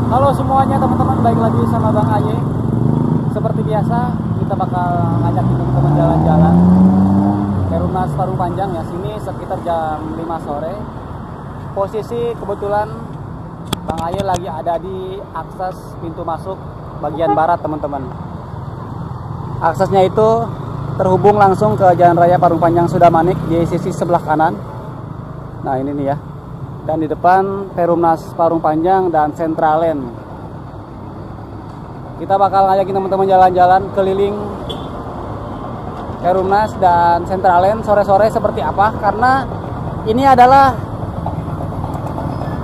Halo semuanya teman-teman, baik lagi sama Bang Aye. Seperti biasa, kita bakal ngajakin teman-teman jalan-jalan Perumnas Parung Panjang ya. Sini sekitar jam 5 sore. Posisi kebetulan Bang Aye lagi ada di akses pintu masuk bagian barat teman-teman. Aksesnya itu terhubung langsung ke Jalan Raya Parung Panjang Sudamanik di sisi sebelah kanan. Nah ini nih ya. Dan di depan Perumnas Parung Panjang dan Centralen. Kita bakal ngajakin teman-teman jalan-jalan keliling Perumnas dan Centralen sore-sore seperti apa, karena ini adalah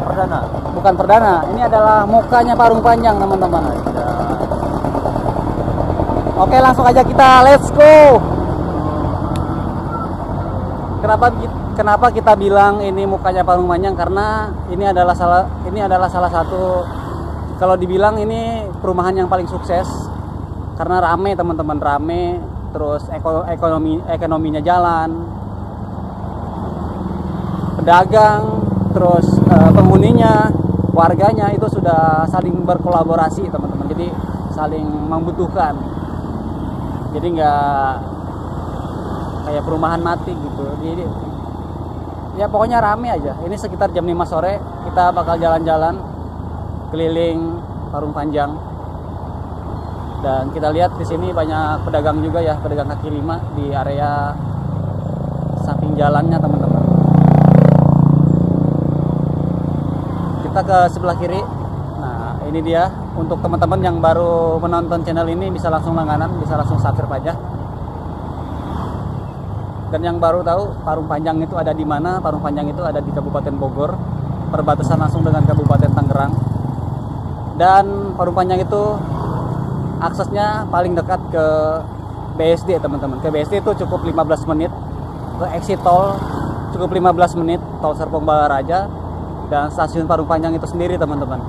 perdana. Bukan perdana, ini adalah mukanya Parung Panjang teman-teman. Oke, langsung aja kita let's go. Kenapa kita bilang ini mukanya Parung Panjang? Karena ini adalah salah satu, kalau dibilang ini perumahan yang paling sukses karena rame teman-teman, rame, terus ekonominya jalan, pedagang, terus penghuninya, warganya itu sudah saling berkolaborasi teman-teman, jadi saling membutuhkan, jadi nggak kayak perumahan mati gitu. Jadi ya pokoknya rame aja. Ini sekitar jam 5 sore kita bakal jalan-jalan keliling Parung Panjang. Dan kita lihat di sini banyak pedagang juga ya, pedagang kaki lima di area samping jalannya teman-teman. Kita ke sebelah kiri. Nah, ini dia untuk teman-teman yang baru menonton channel ini bisa langsung langganan, bisa langsung subscribe aja. Dan yang baru tahu Parung Panjang itu ada di mana? Parung Panjang itu ada di Kabupaten Bogor, perbatasan langsung dengan Kabupaten Tangerang. Dan Parung Panjang itu aksesnya paling dekat ke BSD teman-teman. Ke BSD itu cukup 15 menit. Ke exit tol cukup 15 menit, tol Serpong Balaraja. Dan stasiun Parung Panjang itu sendiri teman-teman.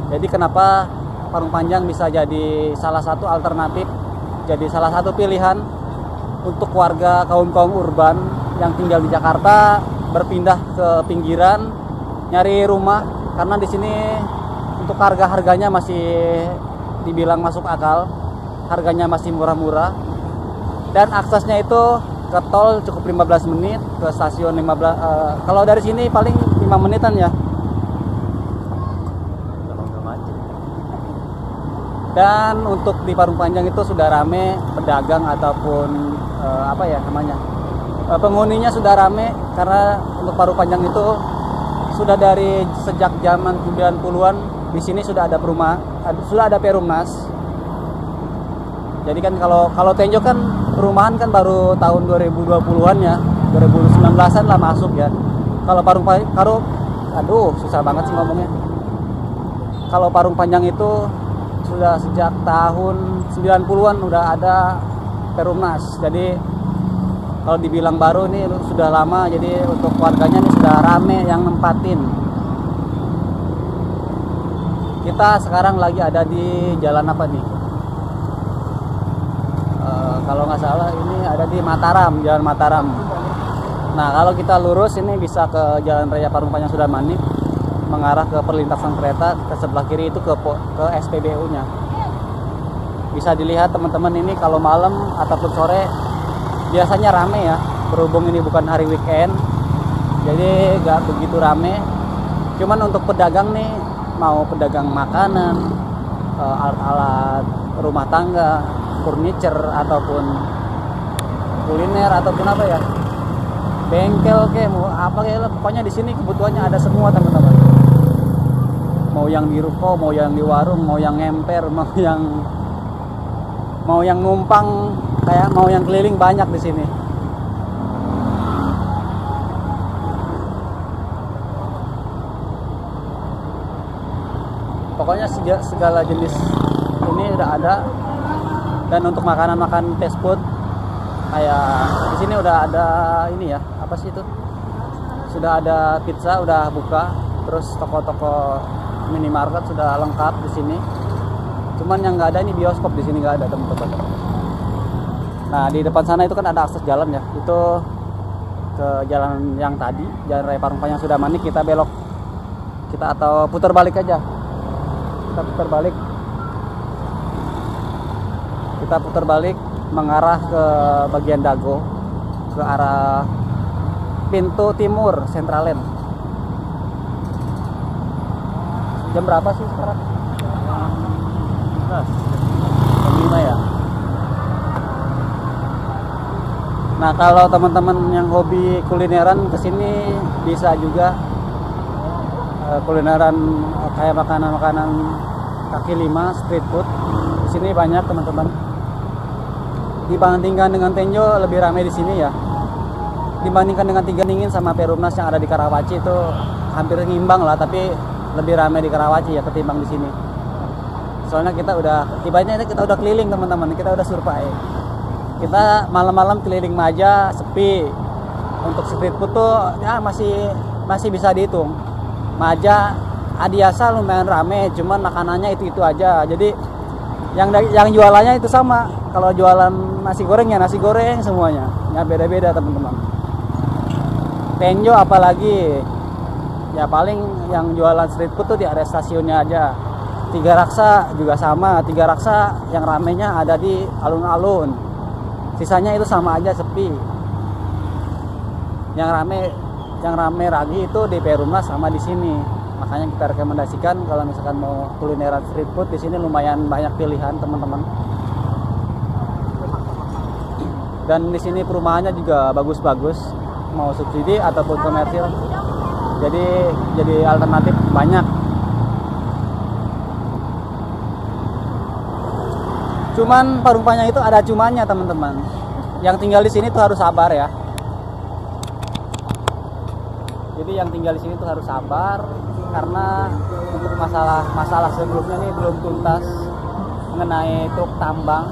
Jadi kenapa Parung Panjang bisa jadi salah satu alternatif, jadi salah satu pilihan untuk warga kaum urban yang tinggal di Jakarta berpindah ke pinggiran nyari rumah, karena di sini untuk harganya masih dibilang masuk akal, harganya masih murah-murah, dan aksesnya itu ke tol cukup 15 menit, ke stasiun 15 kalau dari sini paling 5 menitan ya. Dan untuk di Parung Panjang itu sudah rame pedagang ataupun apa ya namanya, penghuninya sudah rame, karena untuk Parung Panjang itu sudah dari sejak zaman 90-an di sini sudah ada sudah ada Perumnas. Jadi kan kalau Tenjo kan perumahan kan baru tahun 2020-an ya, 2019-an lah masuk ya. Kalau susah banget sih ngomongnya. Kalau Parung Panjang itu sudah sejak tahun 90-an udah ada Perumnas. Jadi kalau dibilang baru ini sudah lama, jadi untuk warganya ini sudah rame yang nempatin. Kita sekarang lagi ada di jalan apa nih? Kalau nggak salah ini ada di Mataram, Jalan Mataram. Nah kalau kita lurus ini bisa ke Jalan Raya Parung Panjang Sudamanik, mengarah ke perlintasan kereta. Ke sebelah kiri itu ke SPBU-nya. Bisa dilihat teman-teman, ini kalau malam ataupun sore biasanya rame ya, berhubung ini bukan hari weekend jadi gak begitu rame. Cuman untuk pedagang nih, mau pedagang makanan, alat-alat rumah tangga, furniture ataupun kuliner ataupun apa ya, bengkel kayak mau apa kayak, pokoknya di sini kebutuhannya ada semua teman-teman. Mau yang di ruko, mau yang di warung, mau yang ngemper, mau yang numpang, kayak mau yang keliling, banyak di sini. Pokoknya segala jenis ini udah ada. Dan untuk makanan fast food kayak di sini udah ada ini ya, apa sih itu? Sudah ada pizza udah buka, terus toko-toko minimarket sudah lengkap di sini. Cuman yang nggak ada ini bioskop, di sini nggak ada teman-teman. Nah di depan sana itu kan ada akses jalan ya, itu ke jalan yang tadi, Jalan Raya Parung Panjang Sudamanik. Kita belok, kita atau putar balik aja. kita putar balik mengarah ke bagian Dago, ke arah pintu timur Central Lane. Jam berapa sih sekarang? Jam 5 ya. Nah, kalau teman-teman yang hobi kulineran kesini bisa juga kulineran kayak makanan-makanan kaki lima, street food. Di sini banyak teman-teman. Dibandingkan dengan Tenjo lebih ramai di sini ya. Dibandingkan dengan Tiga Dingin sama Perumnas yang ada di Karawaci itu hampir ngimbang lah, tapi lebih ramai di Karawaci ya ketimbang di sini. Soalnya kita udah keliling teman-teman, kita udah survei. Kita malam-malam keliling Maja sepi. Untuk street food tuh ya masih bisa dihitung. Maja Adiasa lumayan rame, cuman makanannya itu aja. Jadi yang jualannya itu sama. Kalau jualan nasi goreng ya nasi goreng semuanya. Ya beda-beda teman-teman. Tenjo apalagi ya paling yang jualan street food tuh di area stasiunnya aja. Tiga Raksa juga sama. Tiga Raksa yang ramenya ada di alun-alun. Sisanya itu sama aja sepi. Yang rame lagi itu di Perumnas sama di sini. Makanya kita rekomendasikan kalau misalkan mau kulineran street food di sini lumayan banyak pilihan teman-teman. Dan di sini perumahannya juga bagus-bagus, mau subsidi ataupun komersil. Jadi alternatif banyak. Cuman Parung Panjang itu ada cumannya teman-teman. Yang tinggal di sini tuh harus sabar ya. Jadi yang tinggal di sini tuh harus sabar karena untuk masalah sebelumnya ini belum tuntas mengenai truk tambang.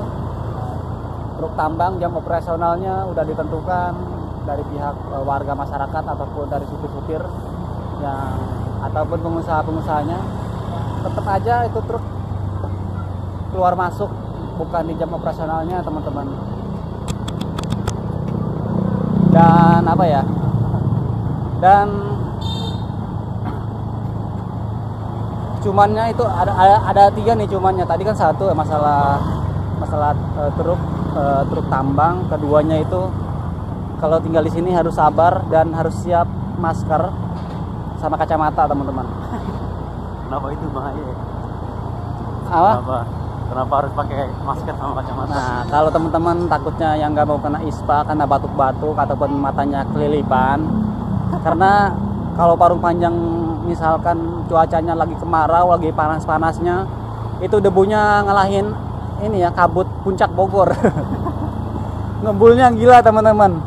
Truk tambang jam operasionalnya udah ditentukan dari pihak warga masyarakat ataupun dari supir-supir yang ataupun pengusaha-pengusahanya. Tetap aja itu truk keluar masuk bukan di jam operasionalnya teman-teman. Dan apa ya? Dan cumannya itu ada 3 nih cumannya. Tadi kan satu masalah truk tambang. Keduanya itu kalau tinggal di sini harus sabar dan harus siap masker sama kacamata teman-teman. Kenapa itu bahaya? Apa? Kenapa harus pakai masker sama kacamata? Nah, kalau teman-teman takutnya yang nggak mau kena ispa karena batuk-batuk ataupun matanya kelilipan. Karena kalau Parung Panjang misalkan cuacanya lagi kemarau, lagi panas-panasnya, itu debunya ngalahin ini ya, kabut puncak Bogor. Ngebulnya gila teman-teman.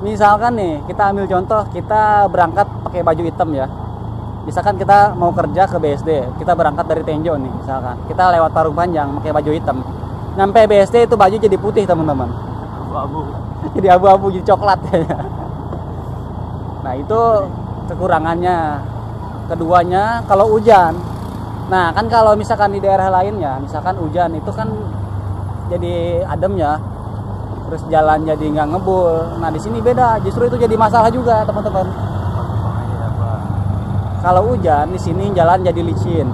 Misalkan nih, kita ambil contoh, kita berangkat pakai baju hitam ya. Misalkan kita mau kerja ke BSD, kita berangkat dari Tenjo nih, misalkan. Kita lewat Parung Panjang pakai baju hitam. Nyampe BSD itu baju jadi putih teman-teman. Abu-abu. Jadi abu-abu, jadi coklat ya. Nah itu kekurangannya. Keduanya kalau hujan. Nah kan kalau misalkan di daerah lain ya, misalkan hujan itu kan jadi adem ya, terus jalan jadi nggak ngebul. Nah di sini beda, justru itu jadi masalah juga teman-teman. Kalau hujan di sini jalan jadi licin,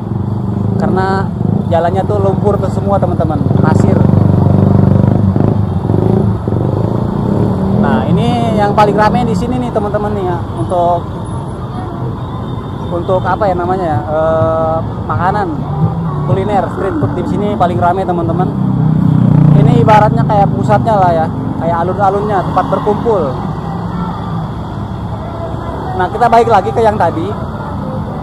karena jalannya tuh lumpur tuh semua teman-teman, pasir. Nah ini yang paling ramai di sini nih teman-teman nih ya, untuk apa ya namanya ya, makanan kuliner street food di sini paling ramai teman-teman. Ini ibaratnya kayak pusatnya lah ya, kayak alun-alunnya, tempat berkumpul. Nah kita balik lagi ke yang tadi.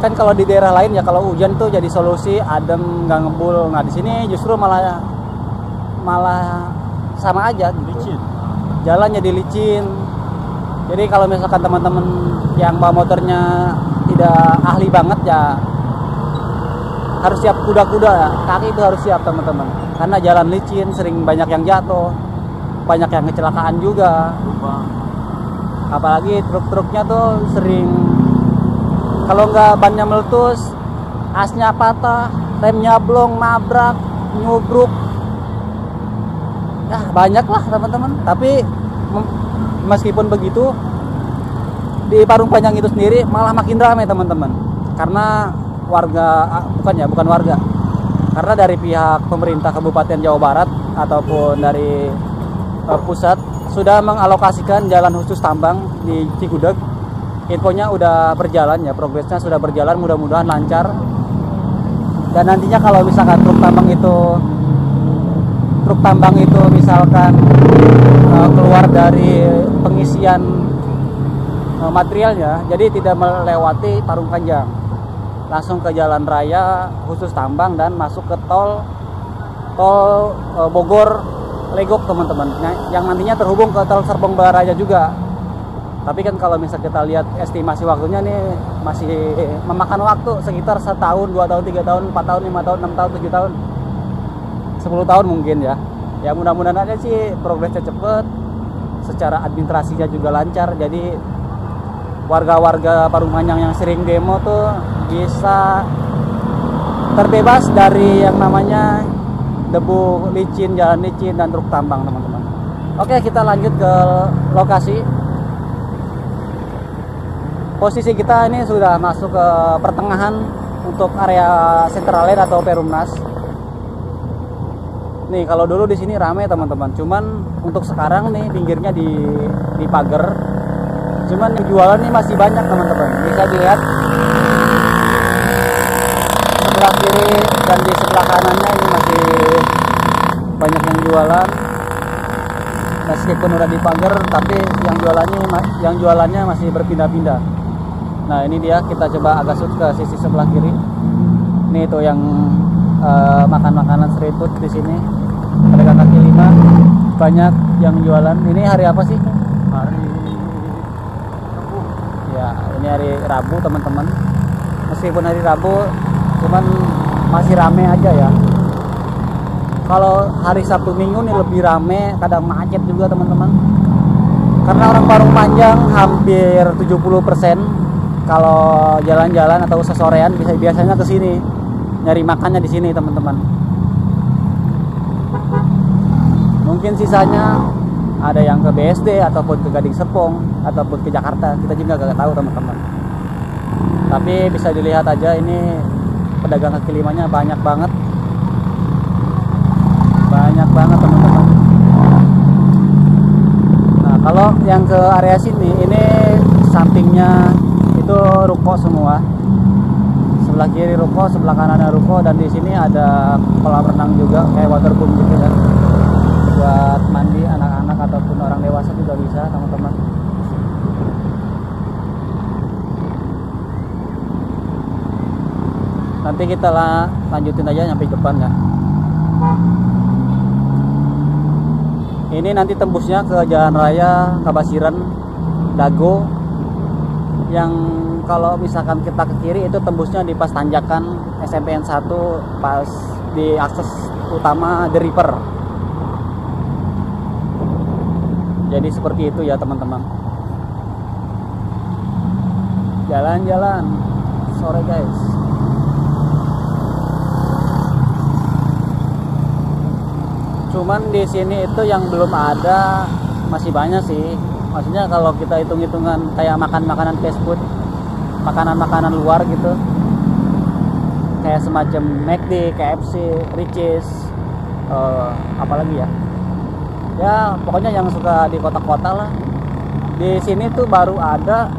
Kan kalau di daerah lain ya kalau hujan tuh jadi solusi adem nggak ngebul. Nah di sini justru malah sama aja gitu. Licin. Jalan jadi licin. Jadi kalau misalkan teman-teman yang bawa motornya tidak ahli banget ya harus siap kuda-kuda ya. Kaki itu harus siap teman-teman. Karena jalan licin, sering banyak yang jatuh, banyak yang kecelakaan juga. Apalagi truk-truknya tuh sering kalau nggak bannya meletus, asnya patah, remnya blong, nabrak, nyubruk. Ya banyak lah teman-teman. Tapi meskipun begitu di Parung Panjang itu sendiri malah makin ramai teman-teman. Karena bukan warga, karena dari pihak pemerintah Kabupaten Jawa Barat ataupun dari pusat sudah mengalokasikan jalan khusus tambang di Cigudeg. Infonya udah berjalan ya, progresnya sudah berjalan, mudah-mudahan lancar. Dan nantinya kalau misalkan truk tambang itu misalkan keluar dari pengisian materialnya, jadi tidak melewati Parung Panjang, langsung ke jalan raya khusus tambang dan masuk ke tol Bogor Legok teman-teman, yang nantinya terhubung ke tol Serpong Baraja juga. Tapi kan kalau misalnya kita lihat estimasi waktunya nih masih memakan waktu sekitar 1 tahun, 2 tahun, 3 tahun, 4 tahun, 5 tahun, 6 tahun, 7 tahun, 10 tahun mungkin ya. Ya mudah-mudahan aja sih progresnya cepet, secara administrasinya juga lancar. Jadi warga-warga Parung Panjang yang sering demo tuh bisa terbebas dari yang namanya debu licin, jalan licin, dan truk tambang teman-teman. Oke, kita lanjut ke lokasi. Posisi kita ini sudah masuk ke pertengahan untuk area Central Lane atau Perumnas. Nih kalau dulu di sini ramai teman-teman, cuman untuk sekarang nih pinggirnya di pagar. Cuman yang jualan nih masih banyak teman-teman. Bisa dilihat sebelah kiri dan di sebelah kanannya ini masih banyak yang jualan. Meskipun udah di pagar, tapi yang jualannya masih berpindah-pindah. Nah ini dia, kita coba agak ke sisi sebelah kiri. Ini tuh yang makan makanan street food di sini. Pedagang kaki lima banyak yang jualan. Ini hari apa sih? Hari Rabu. Ya ini hari Rabu teman-teman. Meskipun hari Rabu, cuman masih rame aja ya. Kalau hari Sabtu Minggu nih lebih rame, kadang macet juga teman-teman. Karena orang Parung Panjang hampir 70% kalau jalan-jalan atau sesorean biasanya ke sini nyari makannya di sini teman-teman. Mungkin sisanya ada yang ke BSD ataupun ke Gading Serpong ataupun ke Jakarta, kita juga gak tahu teman-teman. Tapi bisa dilihat aja ini pedagang kaki limanya banyak banget teman-teman. Nah kalau yang ke area sini, ini sampingnya itu ruko semua. Sebelah kiri ruko, sebelah kanan ada ruko, dan di sini ada kolam renang juga kayak waterboom gitu kan. Buat mandi anak-anak ataupun orang dewasa juga bisa teman-teman. Nanti kita lanjutin aja sampai depan ya. Ini nanti tembusnya ke jalan raya Kabasiran Dago, yang kalau misalkan kita ke kiri itu tembusnya di pas tanjakan SMPN 1 pas di akses utama The River. Jadi seperti itu ya teman-teman. Jalan-jalan sore guys. Cuman di sini itu yang belum ada masih banyak sih. Maksudnya kalau kita hitung-hitungan kayak makan-makanan fast food, makanan-makanan luar gitu, kayak semacam McD, KFC, Richeese, apalagi ya. Ya pokoknya yang suka di kota-kota lah. Di sini tuh baru ada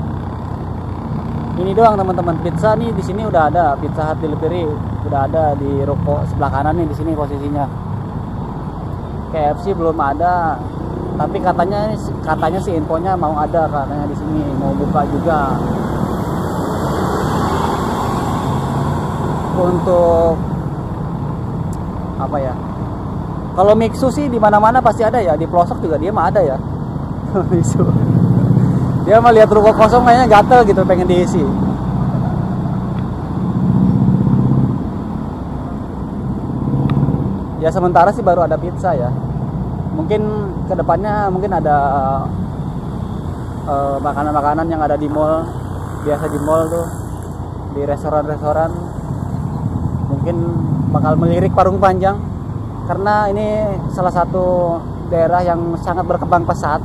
ini doang teman-teman. Pizza nih di sini udah ada, Pizza Hut delivery udah ada di ruko sebelah kanan nih, di sini posisinya. KFC belum ada, tapi katanya sih infonya mau ada, katanya di sini mau buka juga. Untuk apa ya? Kalau Mixu sih di mana-mana pasti ada ya, di pelosok juga dia mah ada ya. Mixu. Dia mah lihat ruko kosong kayaknya gatel gitu, pengen diisi. Ya sementara sih baru ada pizza ya. Mungkin kedepannya mungkin ada makanan-makanan yang ada di mall, biasa di mall tuh, di restoran-restoran, mungkin bakal melirik Parung Panjang karena ini salah satu daerah yang sangat berkembang pesat.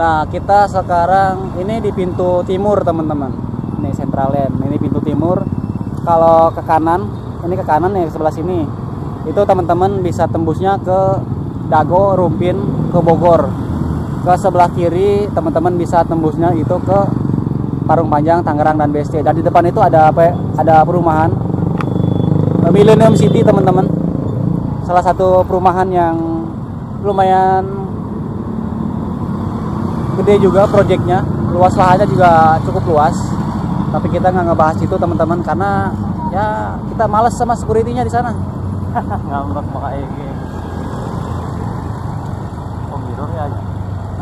Nah kita sekarang ini di pintu timur teman-teman. nih Central Land. Ini pintu timur. Kalau ke kanan, ini ke kanan nih sebelah sini. Itu teman-teman bisa tembusnya ke Dago, Rumpin, ke Bogor. Ke sebelah kiri teman-teman bisa tembusnya itu ke Parung Panjang, Tangerang dan BSD. Dan di depan itu ada apa? Ada perumahan Millennium City teman-teman. Salah satu perumahan yang lumayan gede juga proyeknya, luas lahannya juga cukup luas. Tapi kita nggak ngebahas itu teman-teman karena ya kita males sama security-nya di sana. Ngambek makanya kayak. Oh mirror ya?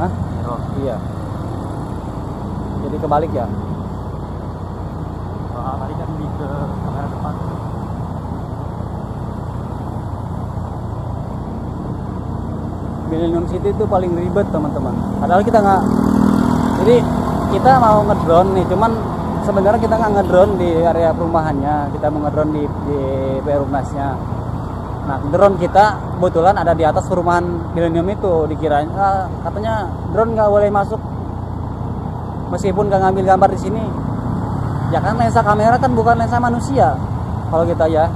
Hah? Mirror. Iya. Jadi kebalik ya. Tadi kan di ke kamera depan. Millennium City itu paling ribet teman-teman. Padahal kita nggak. Jadi kita mau ngedrone nih, cuman sebenarnya kita nggak ngedrone di area perumahannya. Kita mau ngedrone di Perumnasnya. Nah, drone kita kebetulan ada di atas perumahan Millennium itu. Dikiranya katanya drone nggak boleh masuk meskipun nggak ngambil gambar di sini. Ya kan lensa kamera kan bukan lensa manusia kalau kita ya.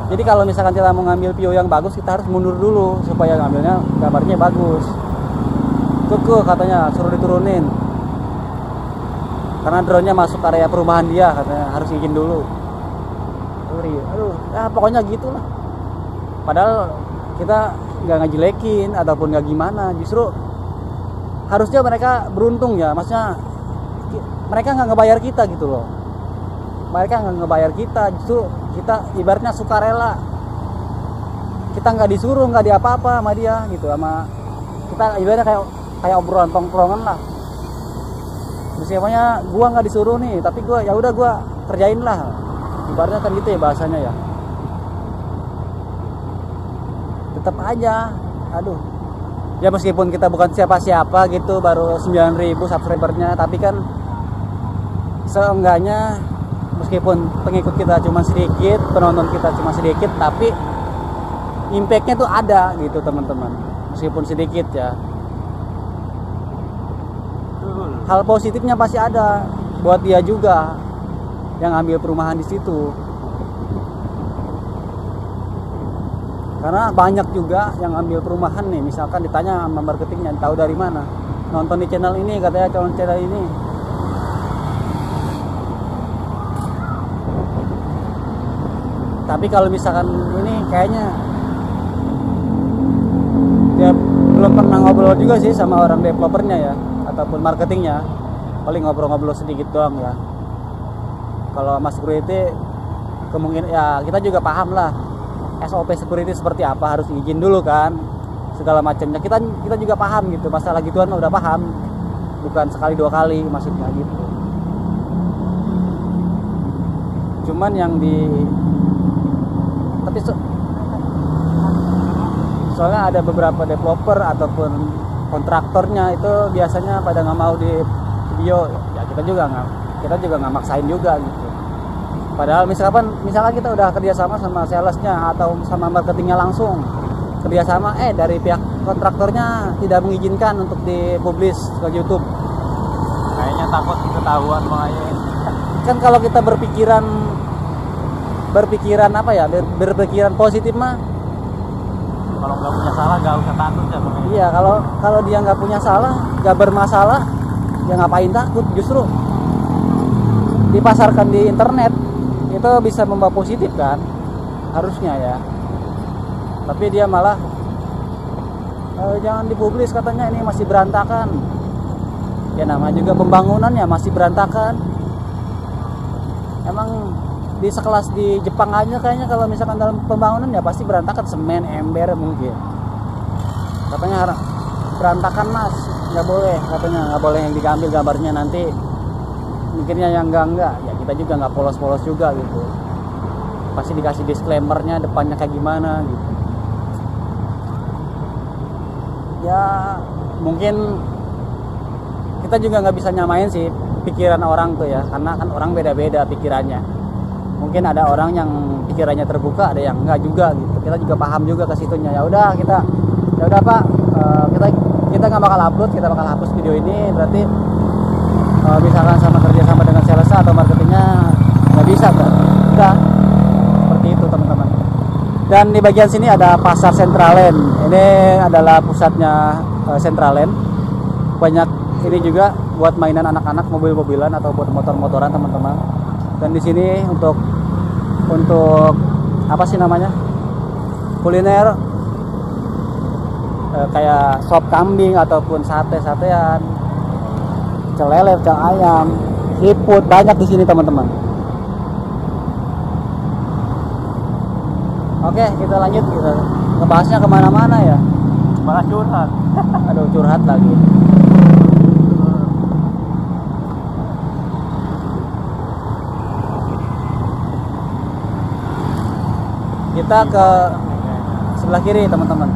Jadi kalau misalkan kita mau ngambil view yang bagus, kita harus mundur dulu supaya ngambilnya gambarnya bagus. Keke katanya suruh diturunin. Karena drone-nya masuk area perumahan dia, katanya harus izin dulu. Aduh, ya pokoknya gitulah. Padahal kita nggak ngejelekin ataupun nggak gimana, justru harusnya mereka beruntung ya, maksudnya mereka nggak ngebayar kita gitu loh. Mereka nggak ngebayar kita, justru kita ibaratnya sukarela. Kita nggak disuruh, nggak diapa-apa sama dia gitu, sama kita ibaratnya kayak obrolan tongkrongan lah. Siapanya gua nggak disuruh nih, tapi gua ya udah gua kerjain lah. Ibaratnya kan gitu ya bahasanya ya. Tetap aja, aduh. Ya meskipun kita bukan siapa-siapa gitu, baru 9.000 subscribernya, tapi kan seenggaknya meskipun pengikut kita cuma sedikit, penonton kita cuma sedikit, tapi impactnya tuh ada gitu teman-teman, meskipun sedikit ya. Hal positifnya pasti ada buat dia juga yang ambil perumahan di situ. Karena banyak juga yang ambil perumahan nih, misalkan ditanya sama marketingnya, tahu dari mana? Nonton di channel ini, katanya channel ini. Tapi kalau misalkan ini kayaknya dia belum pernah ngobrol juga sih sama orang developernya ya, ataupun marketingnya. Paling ngobrol-ngobrol sedikit doang ya. Kalau mas security kemungkinan ya kita juga paham lah SOP security seperti apa, harus izin dulu kan segala macamnya. Kita juga paham gitu, masalah gituan udah paham, bukan sekali dua kali maksudnya gitu. Cuman yang tapi soalnya ada beberapa developer ataupun kontraktornya itu biasanya pada nggak mau di video ya, kita juga nggak maksain juga gitu. Padahal misalkan kita udah kerjasama sama salesnya atau sama marketingnya langsung kerjasama, dari pihak kontraktornya tidak mengizinkan untuk dipublish ke YouTube. Kayaknya takut ketahuan makanya. Kan kalau kita berpikiran apa ya, berpikiran positif mah, kalau nggak punya salah nggak usah takut ya bang. Iya, kalau dia nggak punya salah, nggak bermasalah, ya ngapain takut? Justru dipasarkan di internet itu bisa membawa positif kan, harusnya ya. Tapi dia malah jangan dipublis katanya, ini masih berantakan. Ya namanya juga pembangunannya masih berantakan. Emang di sekelas di Jepang aja kayaknya kalau misalkan dalam pembangunan ya pasti berantakan, semen, ember mungkin. Katanya berantakan mas, nggak boleh, katanya nggak boleh yang diambil gambarnya, nanti mikirnya yang enggak ya, kita juga nggak polos-polos juga gitu. Pasti dikasih disclaimernya depannya kayak gimana gitu. Ya mungkin kita juga nggak bisa nyamain sih pikiran orang tuh ya, karena kan orang beda-beda pikirannya. Mungkin ada orang yang pikirannya terbuka, ada yang enggak juga gitu. Kita juga paham juga ke situnya. Ya udah Pak, kita nggak bakal upload, kita bakal hapus video ini. Berarti misalkan kerjasama dengan sales bisa atau marketingnya nggak bisa kan? Udah seperti itu teman-teman. Dan di bagian sini ada pasar Centralen. Ini adalah pusatnya Centralen. Banyak ini juga buat mainan anak-anak, mobil-mobilan atau buat motor-motoran teman-teman. Dan di sini untuk apa sih namanya, kuliner kayak sop kambing ataupun sate-satean, pecel lele, pecel ayam, seafood banyak di sini teman-teman. Oke, kita lanjut, kita ngebahasnya kemana-mana ya. Malah curhat. Aduh, curhat lagi. Kita ke sebelah kiri teman-teman.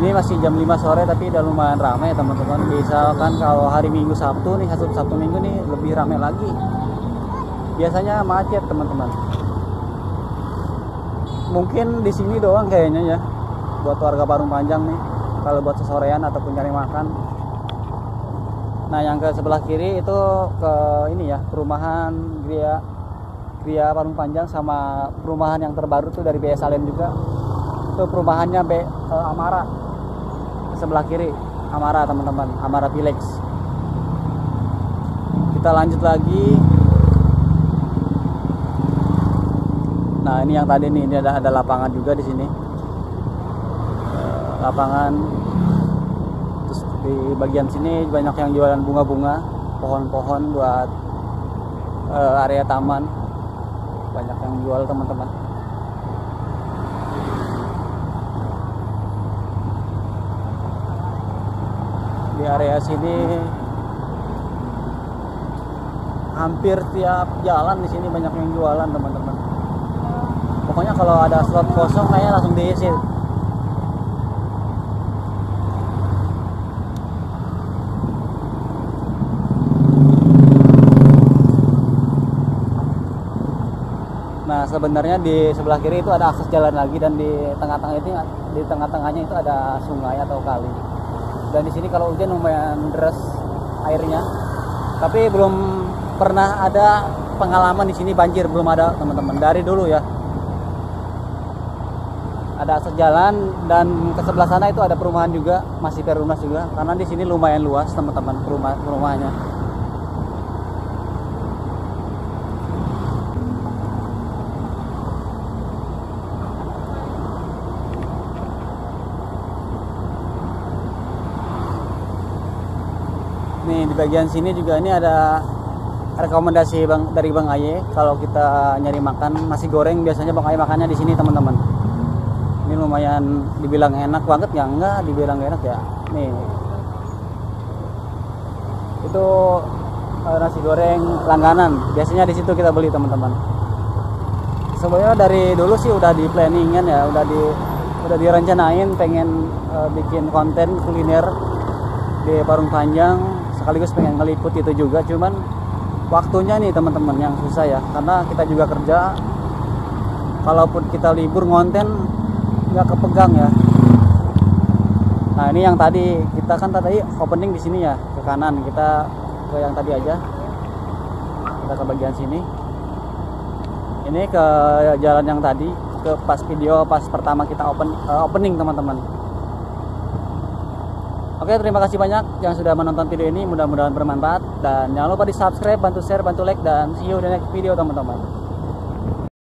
Ini masih jam 5 sore tapi udah lumayan ramai teman-teman. Misalkan kalau hari Minggu Sabtu nih, Sabtu Minggu nih lebih ramai lagi. Biasanya macet teman-teman. Mungkin di sini doang kayaknya ya buat warga Parung Panjang nih kalau buat sesorean ataupun cari makan. Nah, yang ke sebelah kiri itu ke ini ya, perumahan Gria Parung Panjang, sama perumahan yang terbaru tuh dari BS Alen juga. Itu perumahannya Amara. Sebelah kiri Amara teman-teman, Amara Village. Kita lanjut lagi. Nah, ini yang tadi nih, ini ada lapangan juga di sini. Lapangan. Terus di bagian sini banyak yang jualan bunga-bunga, pohon-pohon buat area taman. Banyak yang jual teman-teman. Di area sini hampir tiap jalan di sini banyak yang jualan teman-teman. Pokoknya kalau ada slot kosong kayaknya langsung diisi. Nah, sebenarnya di sebelah kiri itu ada akses jalan lagi, dan di tengah-tengahnya itu ada sungai atau kali. Dan di sini kalau hujan lumayan deras airnya. Tapi belum pernah ada pengalaman di sini banjir, belum ada teman-teman. Dari dulu ya. Ada akses jalan, dan ke sebelah sana itu ada perumahan juga, masih Perumnas juga. Karena di sini lumayan luas teman-teman perumahannya. Nih di bagian sini juga ini ada rekomendasi dari Bang Aye. Kalau kita nyari makan nasi goreng, biasanya Bang Aye makannya di sini teman-teman. Ini lumayan dibilang enak banget ya, enggak dibilang enak ya. Nih itu nasi goreng langganan, biasanya di situ kita beli teman-teman. Sebenarnya dari dulu sih udah di planningan ya, udah direncanain pengen bikin konten kuliner di Parung Panjang, sekaligus pengen ngeliput itu juga. Cuman waktunya nih teman-teman yang susah ya, karena kita juga kerja. Kalaupun kita libur ngonten nggak kepegang ya. Nah, ini yang tadi kita kan tadi opening di sini ya, ke kanan. Kita ke yang tadi aja, kita ke bagian sini. Ini ke jalan yang tadi, ke pas pertama kita opening teman-teman. Oke, terima kasih banyak yang sudah menonton video ini, mudah-mudahan bermanfaat. Dan jangan lupa di subscribe, bantu share, bantu like, dan see you di next video teman-teman.